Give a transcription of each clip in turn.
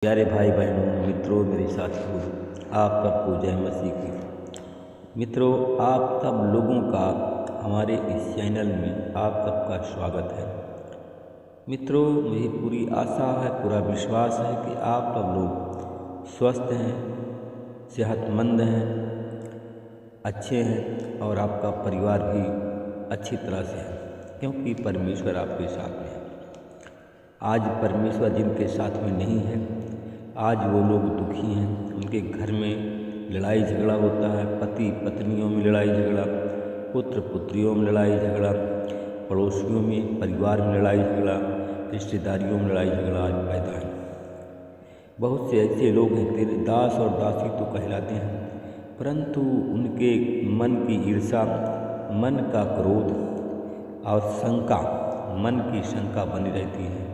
प्यारे भाई बहनों, मित्रों, मेरे साथियों, आप सबको जय मसीह की। मित्रों, आप सब लोगों का हमारे इस चैनल में आप सबका स्वागत है। मित्रों, मुझे पूरी आशा है, पूरा विश्वास है कि आप सब लोग स्वस्थ हैं, सेहतमंद हैं, अच्छे हैं और आपका परिवार भी अच्छी तरह से है, क्योंकि परमेश्वर आपके साथ में है। आज परमेश्वर जिनके साथ में नहीं है, आज वो लोग दुखी हैं। उनके घर में लड़ाई झगड़ा होता है, पति पत्नियों में लड़ाई झगड़ा, पुत्र पुत्रियों में लड़ाई झगड़ा, पड़ोसियों में, परिवार में लड़ाई झगड़ा, रिश्तेदारियों में लड़ाई झगड़ा आज पैदा है। बहुत से ऐसे लोग हैं, तेरे दास और दासी तो कहलाते हैं, परंतु उनके मन की ईर्ष्या, मन का क्रोध और शंका, मन की शंका बनी रहती है,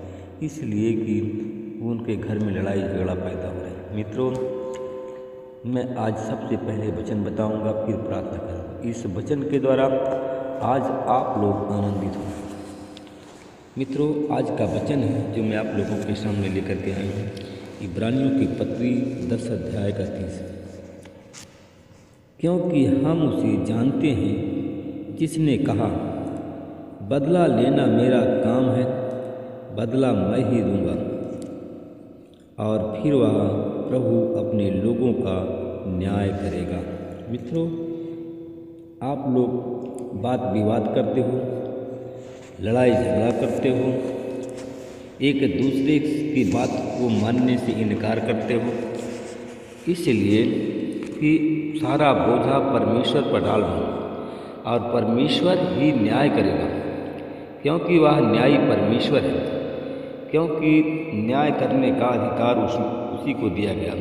इसलिए कि उनके घर में लड़ाई झगड़ा पैदा हो रहा है। मित्रों, मैं आज सबसे पहले वचन बताऊंगा, फिर प्रार्थना करूंगा। इस वचन के द्वारा आज आप लोग आनंदित हों। मित्रों, आज का वचन है जो मैं आप लोगों के सामने लेकर के आई हूँ, इब्रानियों की पत्री 10 अध्याय का 30। क्योंकि हम उसे जानते हैं जिसने कहा, बदला लेना मेरा काम है, बदला मैं ही दूंगा। और फिर वह प्रभु अपने लोगों का न्याय करेगा। मित्रों, आप लोग बात विवाद करते हो, लड़ाई झगड़ा करते हो, एक दूसरे की बात को मानने से इनकार करते हो, इसलिए कि सारा बोझा परमेश्वर पर डाल दो और परमेश्वर ही न्याय करेगा, क्योंकि वह न्यायी परमेश्वर है। क्योंकि न्याय करने का अधिकार उसी को दिया गया,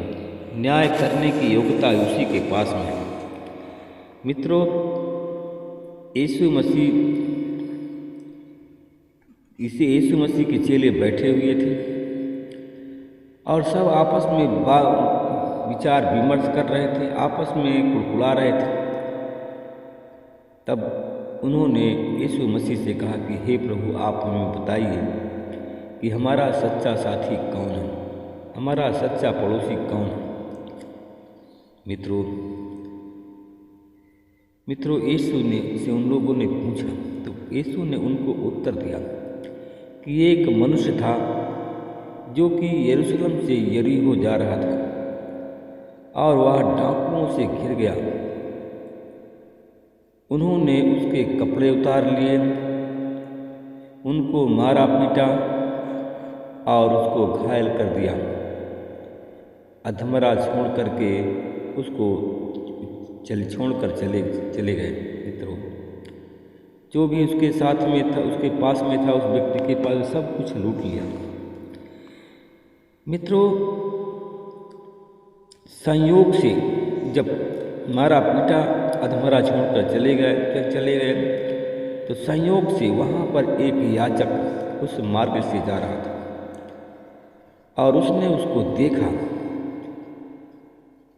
न्याय करने की योग्यता उसी के पास में है। मित्रों, यीशु मसीह के चेले बैठे हुए थे और सब आपस में विचार विमर्श कर रहे थे, आपस में कुड़कुड़ा रहे थे। तब उन्होंने यीशु मसीह से कहा कि हे प्रभु, आप हमें बताइए कि हमारा सच्चा साथी कौन है, हमारा सच्चा पड़ोसी कौन है। मित्रों, यीशु ने से उन लोगों ने पूछा, तो यीशु ने उनको उत्तर दिया कि एक मनुष्य था जो कि यरूशलेम से यरीहो जा रहा था और वह डाकुओं से घिर गया। उन्होंने उसके कपड़े उतार लिए, उनको मारा पीटा और उसको घायल कर दिया, अधमरा छोड़ करके उसको छोड़कर चले गए। मित्रों, जो भी उसके साथ में था, उसके पास में था, उस व्यक्ति के पास सब कुछ लूट लिया। मित्रों, संयोग से जब मारा पीटा, अधमरा छोड़कर चले गए तो संयोग से वहाँ पर एक याजक उस मार्ग से जा रहा था और उसने उसको देखा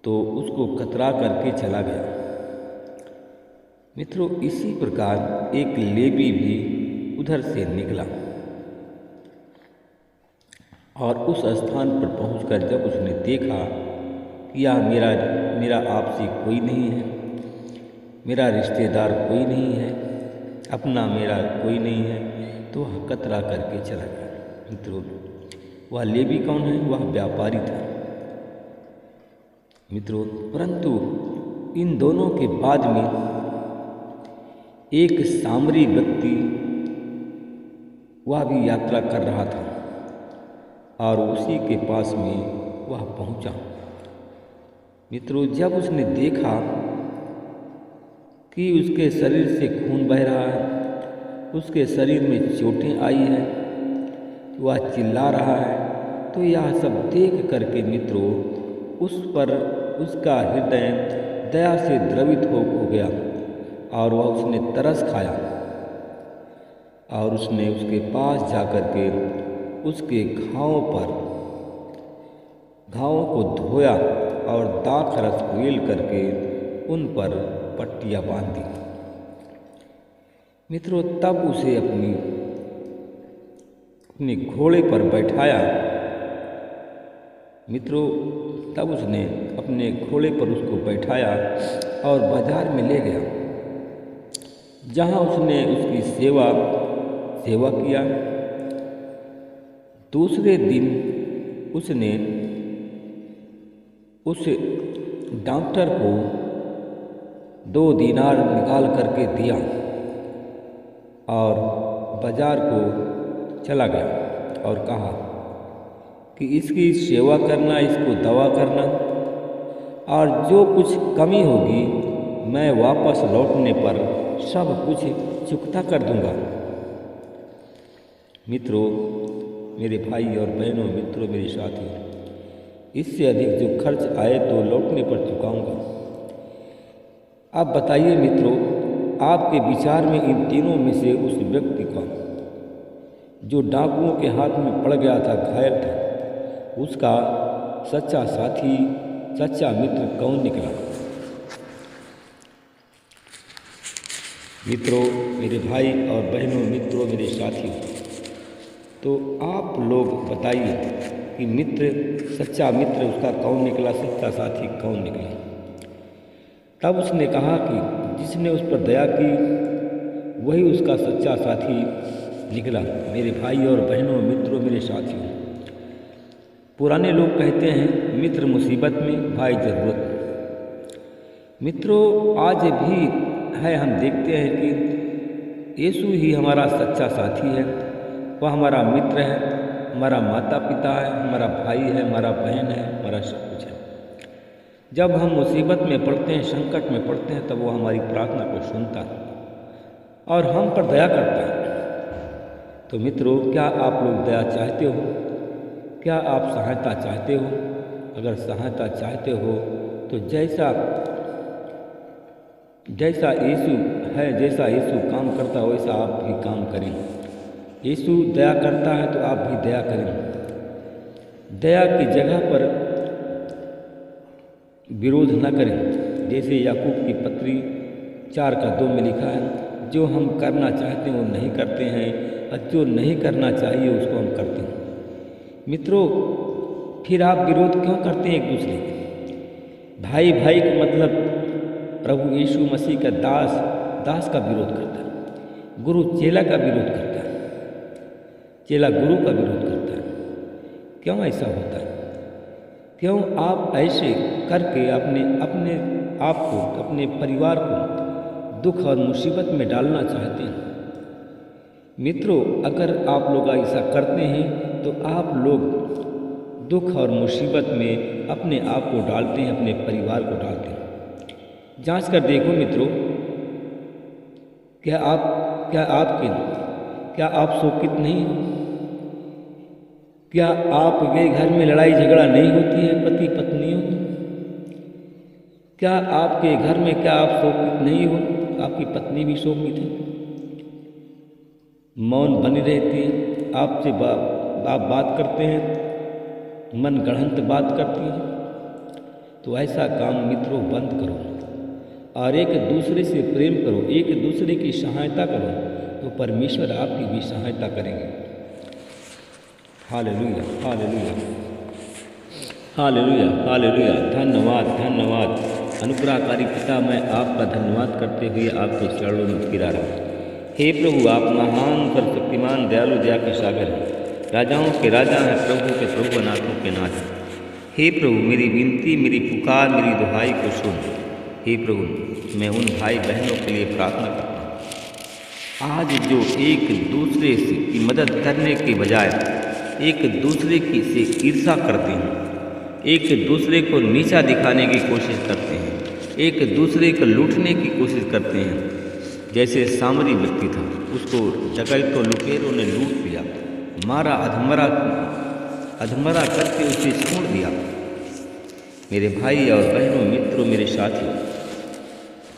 तो उसको कतरा करके चला गया। मित्रों, इसी प्रकार एक लेवी भी उधर से निकला और उस स्थान पर पहुंचकर जब उसने देखा कि यह मेरा आपसी कोई नहीं है, मेरा रिश्तेदार कोई नहीं है, अपना मेरा कोई नहीं है, तो वह कतरा करके चला गया। मित्रों, वह लेवी कौन है? वह व्यापारी था। मित्रों, परंतु इन दोनों के बाद में एक सामरी व्यक्ति, वह भी यात्रा कर रहा था और उसी के पास में वह पहुंचा। मित्रों, जब उसने देखा कि उसके शरीर से खून बह रहा है, उसके शरीर में चोटें आई हैं, वह चिल्ला रहा है, तो यह सब देख करके मित्रों उस पर उसका हृदय दया से द्रवित हो गया और वह उसने तरस खाया और उसने उसके पास जाकर के उसके घावों को धोया और दाख रस उगेल करके उन पर पट्टियाँ बांध दी। मित्रों, तब उसे अपने घोड़े पर बैठाया मित्रों, तब उसने अपने घोड़े पर उसको बैठाया और बाजार में ले गया, जहाँ उसने उसकी सेवा किया। दूसरे दिन उसने उस डॉक्टर को 2 दीनार निकाल करके दिया और बाजार को चला गया और कहा कि इसकी सेवा करना, इसको दवा करना, और जो कुछ कमी होगी मैं वापस लौटने पर सब कुछ चुकता कर दूंगा। मित्रों, मेरे भाई और बहनों, मित्रों, मेरे साथियों, इससे अधिक जो खर्च आए तो लौटने पर चुकाऊंगा। आप बताइए मित्रों, आपके विचार में इन तीनों में से उस व्यक्ति का जो डाकुओं के हाथ में पड़ गया था, घायल था, उसका सच्चा साथी, सच्चा मित्र कौन निकला? मित्रों, मेरे भाई और बहनों, मित्रों, मेरे साथियों, तो आप लोग बताइए कि मित्र, सच्चा मित्र उसका कौन निकला, सच्चा साथी कौन निकला? तब उसने कहा कि जिसने उस पर दया की वही उसका सच्चा साथी निकला। मेरे भाई और बहनों, मित्रों, मेरे साथियों, पुराने लोग कहते हैं मित्र मुसीबत में, भाई ज़रूरत में। मित्रों, आज भी है, हम देखते हैं कि यीशु ही हमारा सच्चा साथी है, वह हमारा मित्र है, हमारा माता पिता है, हमारा भाई है, हमारा बहन है, हमारा सब कुछ है। जब हम मुसीबत में पड़ते हैं, संकट में पड़ते हैं, तब वो हमारी प्रार्थना को सुनता है और हम पर दया करता है। तो मित्रों, क्या आप लोग दया चाहते हो? क्या आप सहायता चाहते हो? अगर सहायता चाहते हो तो जैसा यीशु है, जैसा यीशु काम करता है, वैसा आप भी काम करें। यीशु दया करता है तो आप भी दया करें। दया की जगह पर विरोध न करें। जैसे याकूब की पत्री 4:2 में लिखा है, जो हम करना चाहते हैं वो नहीं करते हैं, और जो नहीं करना चाहिए उसको हम करते हैं। मित्रों, फिर आप विरोध क्यों करते हैं एक दूसरे के? भाई भाई का मतलब प्रभु यीशु मसीह का दास का विरोध करता है, गुरु चेला का विरोध करता है, चेला गुरु का विरोध करता है। क्यों ऐसा होता है? क्यों आप ऐसे करके अपने आप को, अपने परिवार को दुख और मुसीबत में डालना चाहते हैं? मित्रों, अगर आप लोग ऐसा करते हैं तो आप लोग दुख और मुसीबत में अपने आप को डालते हैं, अपने परिवार को डालते हैं। जांच कर देखो मित्रों, क्या आप शोकित नहीं हो? क्या आपके घर में लड़ाई झगड़ा नहीं होती है पति पत्नियों में? क्या आपके घर में आप शोकित नहीं हो? आपकी पत्नी भी शोकित है, मौन बनी रहती है, आपसे आप बात करते हैं, मन गढ़ंत बात करती है। तो ऐसा काम मित्रों बंद करो और एक दूसरे से प्रेम करो, एक दूसरे की सहायता करो, तो परमेश्वर आपकी भी सहायता करेंगे। Hallelujah, hallelujah, hallelujah, hallelujah. धन्यवाद, धन्यवाद अनुग्रहकारी पिता, मैं आपका धन्यवाद करते हुए आपके चरणों में गिरा रहा हूँ। हे प्रभु, आप महान सर्वशक्तिमान दयालु दया के सागर हैं, राजाओं के राजा हैं, प्रभु के प्रभु, अनाथों के नाथ हैं। हे प्रभु, मेरी विनती, मेरी पुकार, मेरी दुहाई को सुन। हे प्रभु, मैं उन भाई बहनों के लिए प्रार्थना करता हूँ आज जो एक दूसरे की मदद करने के बजाय एक दूसरे की से ईर्ष्या करते हैं, एक दूसरे को नीचा दिखाने की कोशिश करते हैं, एक दूसरे को लूटने की कोशिश करते हैं। जैसे सामरी व्यक्ति था, उसको डकैतों लुटेरों ने लूट लिया, मारा, अधमरा करके उसे छोड़ दिया। मेरे भाई और बहनों, मित्रों, मेरे साथियों,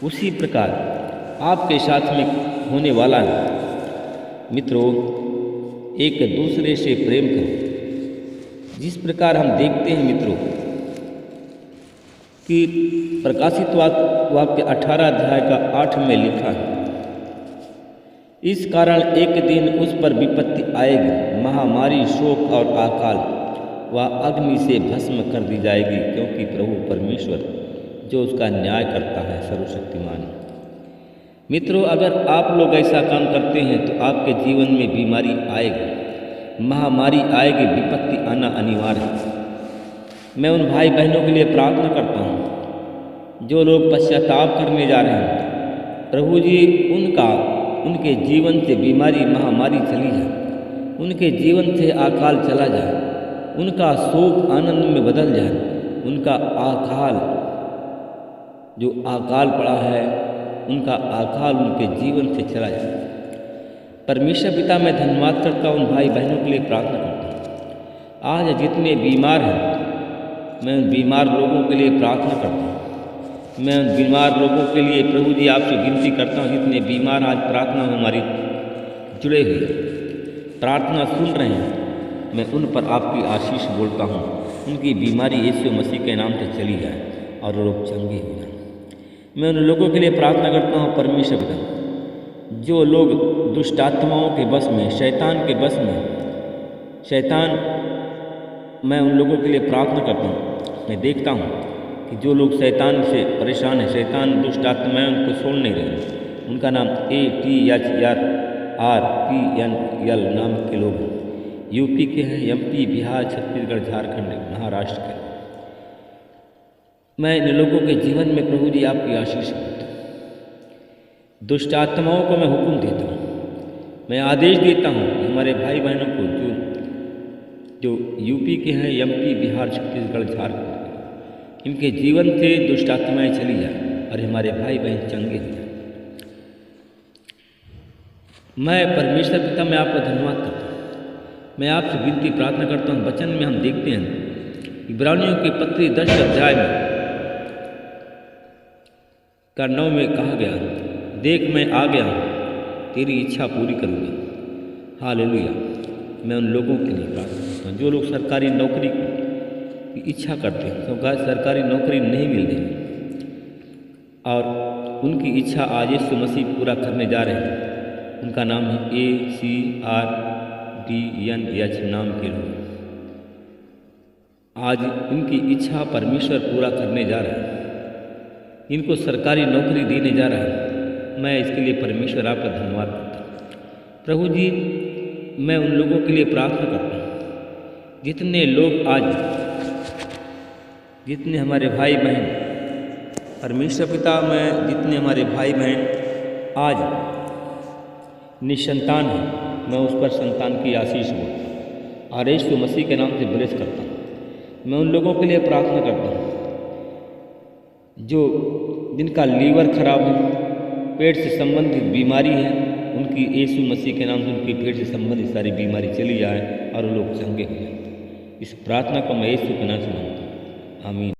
उसी प्रकार आपके साथ में होने वाला है। मित्रों, एक दूसरे से प्रेम करो। जिस प्रकार हम देखते हैं मित्रों कि प्रकाशित वाक्य 18 अध्याय का 8 में लिखा है, इस कारण एक दिन उस पर विपत्ति आएगी, महामारी, शोक और अकाल, वह अग्नि से भस्म कर दी जाएगी, क्योंकि प्रभु परमेश्वर जो उसका न्याय करता है सर्वशक्तिमान। मित्रों, अगर आप लोग ऐसा काम करते हैं तो आपके जीवन में बीमारी आएगी, महामारी आएगी, विपत्ति आना अनिवार्य है। मैं उन भाई बहनों के लिए प्रार्थना करता हूँ जो लोग पश्चाताप करने जा रहे हैं, प्रभु जी उनके जीवन से बीमारी महामारी चली जाए, उनके जीवन से अकाल चला जाए, उनका शोक आनंद में बदल जाए, उनका अकाल जो अकाल पड़ा है उनका अकाल उनके जीवन से चला जाए। परमेश्वर पिता, मैं धन्यवाद करता हूँ, उन भाई बहनों के लिए प्रार्थना करता हूँ। आज जितने बीमार हैं, मैं उन बीमार लोगों के लिए प्रार्थना करता हूँ। मैं उन बीमार लोगों के लिए प्रभु जी आपसे विनती करता हूँ, जितने बीमार आज प्रार्थना में हमारी जुड़े हुए प्रार्थना सुन रहे हैं, मैं उन पर आपकी आशीष बोलता हूँ। उनकी बीमारी यीशु मसीह के नाम से चली जाए और लोग चंगे हो जाए। मैं उन लोगों के लिए प्रार्थना करता हूँ परमेश्वर पिता, जो लोग दुष्ट आत्माओं के बस में, शैतान के बस में, मैं उन लोगों के लिए प्रार्थना करता हूँ। मैं देखता हूँ कि जो लोग शैतान से परेशान हैं, शैतान दुष्ट आत्माएं उनको छोड़ नहीं रही। उनका नाम ATHRPNL नाम के लोग हैं, यूपी के हैं, MP, बिहार, छत्तीसगढ़, झारखंड, महाराष्ट्र के। मैं इन लोगों के जीवन में प्रभु जी आपकी आशीष करता हूँ। दुष्ट आत्माओं को मैं हुक्म देता हूँ, मैं आदेश देता हूँ कि हमारे भाई बहनों को जो यूपी के हैं, MP, बिहार, छत्तीसगढ़, झारखंड, इनके जीवन से दुष्ट आत्माएं चली जाए और हमारे भाई बहन चंगे हो जाए। मैं परमेश्वर पिता, मैं आपका धन्यवाद करता हूँ। मैं आपसे विनती प्रार्थना करता हूँ। वचन में हम देखते हैं इब्रानियों के पत्री 10 अध्याय में 9 में कहा गया, देख मैं आ गया हूँ, तेरी इच्छा पूरी करूँगा। हालेलुया। मैं उन लोगों के लिए प्रार्थना करता हूँ जो लोग सरकारी नौकरी की इच्छा करते हैं, तो सरकारी नौकरी नहीं मिल रही और उनकी इच्छा आज यीशु मसीह पूरा करने जा रहे हैं। उनका नाम है ACRDNH नाम के लोग। आज इनकी इच्छा परमेश्वर पूरा करने जा रहा है, इनको सरकारी नौकरी देने जा रहा है। मैं इसके लिए परमेश्वर आपका धन्यवाद करता हूँ। प्रभु जी, मैं उन लोगों के लिए प्रार्थना करता हूँ जितने लोग आज, जितने हमारे भाई बहन, परमेश्वर पिता, मैं जितने हमारे भाई बहन आज निसंतान हैं, मैं उस पर संतान की आशीष बोलता हूँ और यीशु मसीह के नाम से ब्लेस करता हूँ। मैं उन लोगों के लिए प्रार्थना करता हूँ जो जिनका लीवर खराब है, पेट से संबंधित बीमारी है, उनकी यीशु मसीह के नाम से उनकी पेट से संबंधित सारी बीमारी चली जाए और लोग चंगे हो जाए। इस प्रार्थना को मैं यीशु के नाम से मांगता हूँ। आमीन।